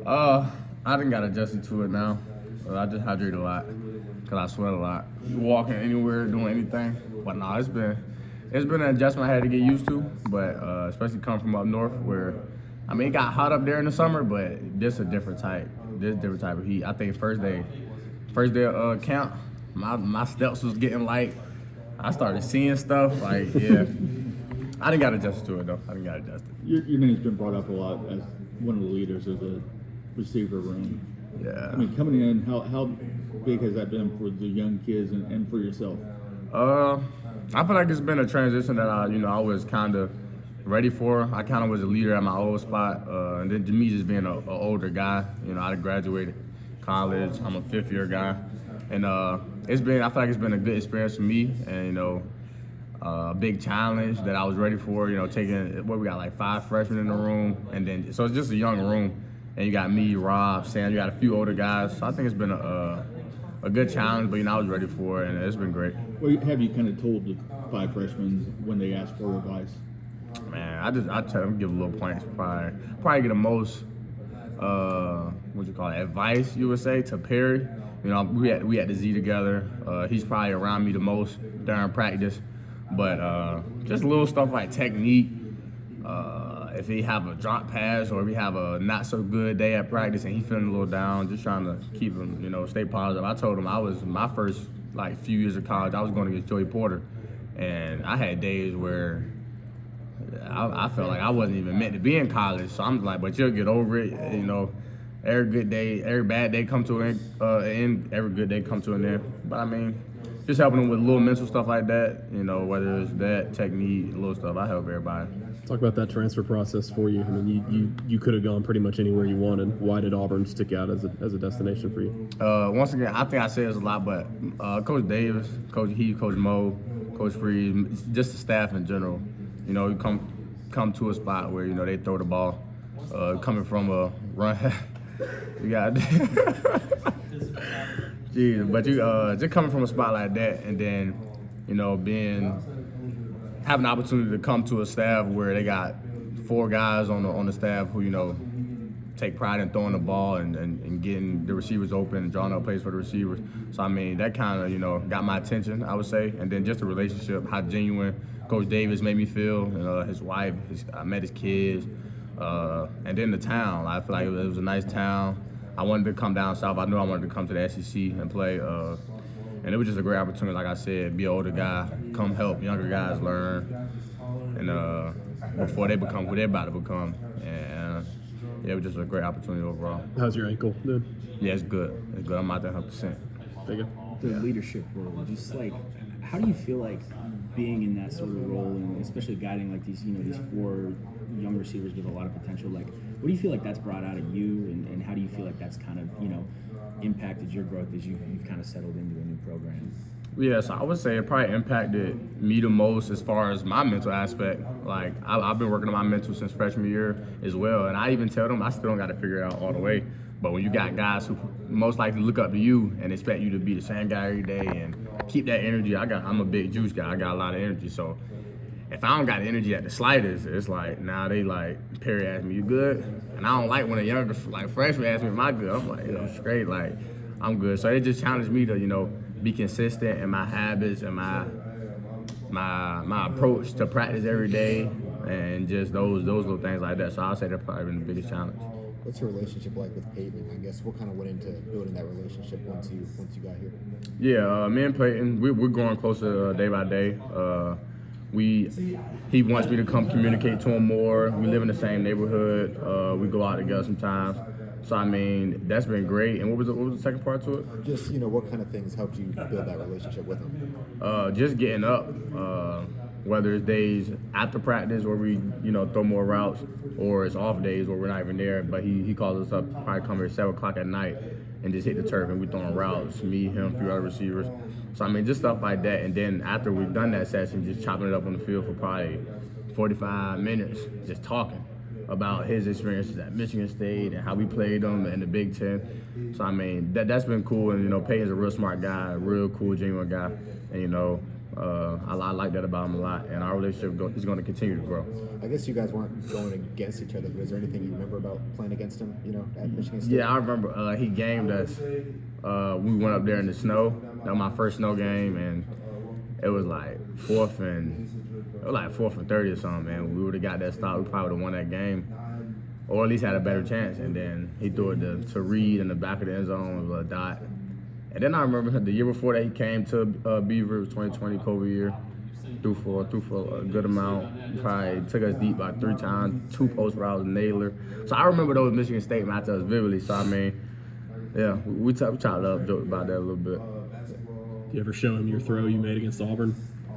I done got adjusted to it now. I just hydrate a lot because I sweat a lot. Walking anywhere, doing anything. But no, it's been an adjustment I had to get used to. But especially coming from up north, where it got hot up there in the summer, but this a different type. This different type of heat. I think first day of camp, my steps was getting light. I started seeing stuff like I didn't got adjusted to it though. I didn't got adjusted. Your name's been brought up a lot as one of the leaders of the receiver room. Yeah. Coming in, how big has that been for the young kids and for yourself? I feel like it's been a transition that I was kind of ready for. I kind of was a leader at my old spot, and then to me just being an older guy, I graduated college. I'm a fifth-year guy, and I feel like it's been a good experience for me, and a big challenge that I was ready for. Taking we got like 5 freshmen in the room, and then so it's just a young room, and you got me, Rob, Sam, you got a few older guys. So I think it's been a good challenge, but I was ready for it, and it's been great. Well, have you kind of told the 5 freshmen when they ask for advice? Man, I tell them, give a little points. Probably get the most advice you would say to Perry. We had the Z together. He's probably around me the most during practice, but just little stuff like technique. If he have a drop pass or if he have a not so good day at practice and he feeling a little down, just trying to keep him, stay positive. I told him my first few years of college, I was going against Joey Porter, and I had days where I felt like I wasn't even meant to be in college. So I'm like, but you'll get over it. Every good day, every bad day come to an end. Every good day come to an end. But just helping them with little mental stuff like that. Whether it's that technique, little stuff. I help everybody. Talk about that transfer process for you. You could have gone pretty much anywhere you wanted. Why did Auburn stick out as a destination for you? Once again, I think I say this a lot, but Coach Davis, Coach Heath, Coach Mo, Coach Freeze, just the staff in general. You come to a spot where they throw the ball. Coming from a run, you got. Jeez, but you just coming from a spot like that, and then having the opportunity to come to a staff where they got 4 guys on the staff who take pride in throwing the ball and getting the receivers open and drawing up plays for the receivers. So that kind of got my attention, I would say, and then just the relationship, how genuine Coach Davis made me feel, his wife, I met his kids, and then the town. I feel like it was a nice town. I wanted to come down south. I knew I wanted to come to the SEC and play, and it was just a great opportunity. Like I said, be an older guy, come help younger guys learn, and before they become who they're about to become. And it was just a great opportunity overall. How's your ankle, dude? Yeah, it's good. It's good. I'm out there 100%. There you go. The leadership role, just how do you feel like being in that sort of role, and especially guiding these, these 4 young receivers with a lot of potential? What do you feel like that's brought out of you, and how do you feel like that's kind of, impacted your growth as you've kind of settled into a new program? Yeah, so I would say it probably impacted me the most as far as my mental aspect. I've been working on my mental since freshman year as well, and I even tell them I still don't got to figure it out all the way. But when you got guys who most likely look up to you and expect you to be the same guy every day and keep that energy, I'm a big juice guy. I got a lot of energy, so if I don't got energy at the slightest, it's now they Perry asked me, you good? And I don't like when a younger freshman asks me, am I good? I'm like, straight, I'm good. So it just challenged me to, be consistent in my habits and my approach to practice every day, and just those little things like that. So I'll say that's probably been the biggest challenge. What's your relationship like with Peyton? I guess what kind of went into building that relationship once you got here? Yeah, me and Peyton, we're growing closer day by day. He wants me to come communicate to him more. We live in the same neighborhood. We go out together sometimes. So that's been great. And what was the second part to it? Just what kind of things helped you build that relationship with him? Just getting up. Whether it's days after practice where we throw more routes, or it's off days where we're not even there. But he calls us up, probably come here 7 o'clock at night and just hit the turf, and we throwing routes. Me, him, a few other receivers. So just stuff like that. And then after we've done that session, just chopping it up on the field for probably 45 minutes, just talking about his experiences at Michigan State and how we played them in the Big Ten. So that's been cool. And Peyton's a real smart guy, a real cool, genuine guy. And I like that about him a lot, and our relationship is going to continue to grow. I guess you guys weren't going against each other, but is there anything you remember about playing against him, at Michigan State? Yeah, I remember he gamed us. We went up there in the snow. That was my first snow game, and it was like fourth and 30 or something, man. We would have got that stop. We probably would have won that game, or at least had a better chance. And then he threw it to Reed in the back of the end zone with a dot. And then I remember the year before that he came to Beaver, 2020 COVID year. Threw for a good amount. Probably took us deep about 3 times, 2 post routes, nailer. So I remember those Michigan State matchups vividly. So I mean, yeah, we chopped up, joked about that a little bit. Do you ever show him your throw you made against Auburn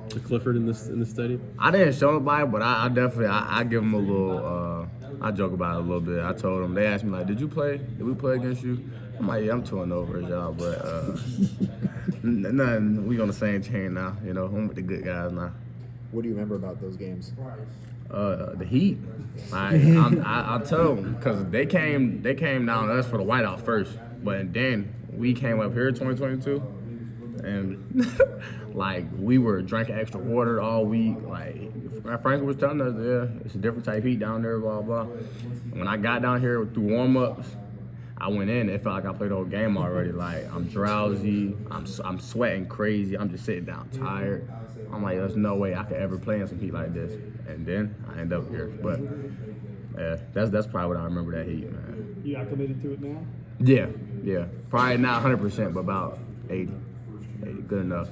to Clifford in this stadium? I didn't show nobody, but I definitely I give him a little. I joke about it a little bit. I told him, they asked me like, "Did we play against you?" I'm like, "Yeah, I'm 2-0 y'all, but nothing. We on the same chain now. I'm with the good guys now." What do you remember about those games? The Heat. I'll tell them because they came down to us for the whiteout first, but then we came up here 2022, and like we were drinking extra water all week. Like Frank was telling us, yeah, it's a different type of heat down there, blah blah. When I got down here through warm-ups, I went in. It felt like I played the whole game already. Like I'm drowsy, I'm sweating crazy. I'm just sitting down tired. I'm like, there's no way I could ever play in some heat like this. And then I end up here. But yeah, that's probably what I remember that heat, man. You acclimated to it now? Yeah. Probably not 100%, but about 80. Good enough.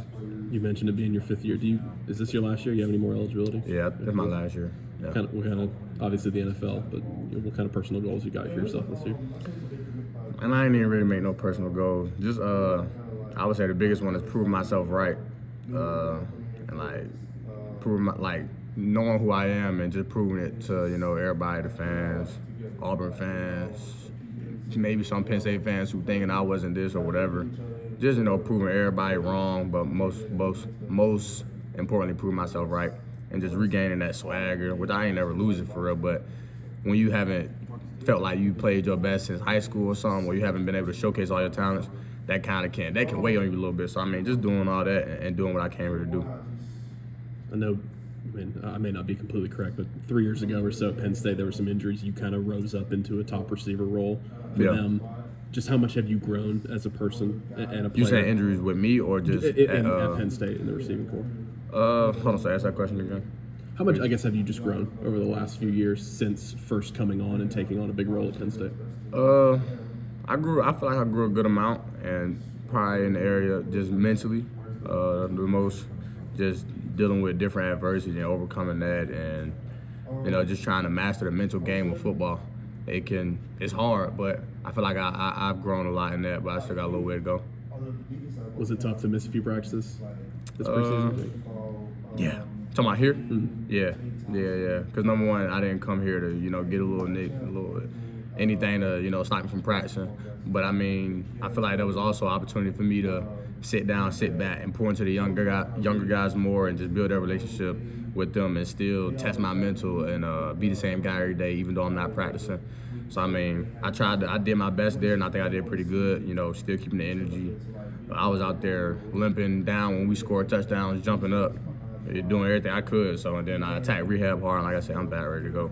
You mentioned it being your 5th year. Is this your last year? You have any more eligibility? Yeah, that's my last year. Yeah. What kind of obviously the NFL, but what kind of personal goals you got for yourself this year? And I ain't even really make no personal goals. Just I would say the biggest one is proving myself right, and like knowing who I am and just proving it to everybody, the fans, Auburn fans, maybe some Penn State fans who thinking I wasn't this or whatever. Just proving everybody wrong, but most importantly, proving myself right and just regaining that swagger, which I ain't never losing for real. But when you haven't felt like you played your best since high school or something, or you haven't been able to showcase all your talents, that can weigh on you a little bit. So I mean, just doing all that and doing what I came here to do. I know, I may not be completely correct, but 3 years ago or so at Penn State, there were some injuries. You kind of rose up into a top receiver role for them. Just how much have you grown as a person and a player? You saying injuries with me or just at Penn State in the receiving corps? Hold on, so ask that question again. How much, I guess, have you just grown over the last few years since first coming on and taking on a big role at Penn State? I feel like I grew a good amount, and probably in the area just mentally, the most just dealing with different adversity and overcoming that, and just trying to master the mental game of football. It's hard, but I feel like I've grown a lot in that, but I still got a little way to go. Was it tough to miss a few practices this preseason? Yeah. Talking about here? Mm-hmm. Yeah. Because number one, I didn't come here to get a little anything to stop me from practicing. But I mean, I feel like that was also an opportunity for me to sit down, sit back, and pour into the younger guys more, and just build that relationship with them, and still test my mental and be the same guy every day, even though I'm not practicing. So I mean, I did my best there, and I think I did pretty good. Still keeping the energy. I was out there limping down when we scored touchdowns, jumping up, doing everything I could. So and then I attacked rehab hard, and like I said, I'm back ready to go.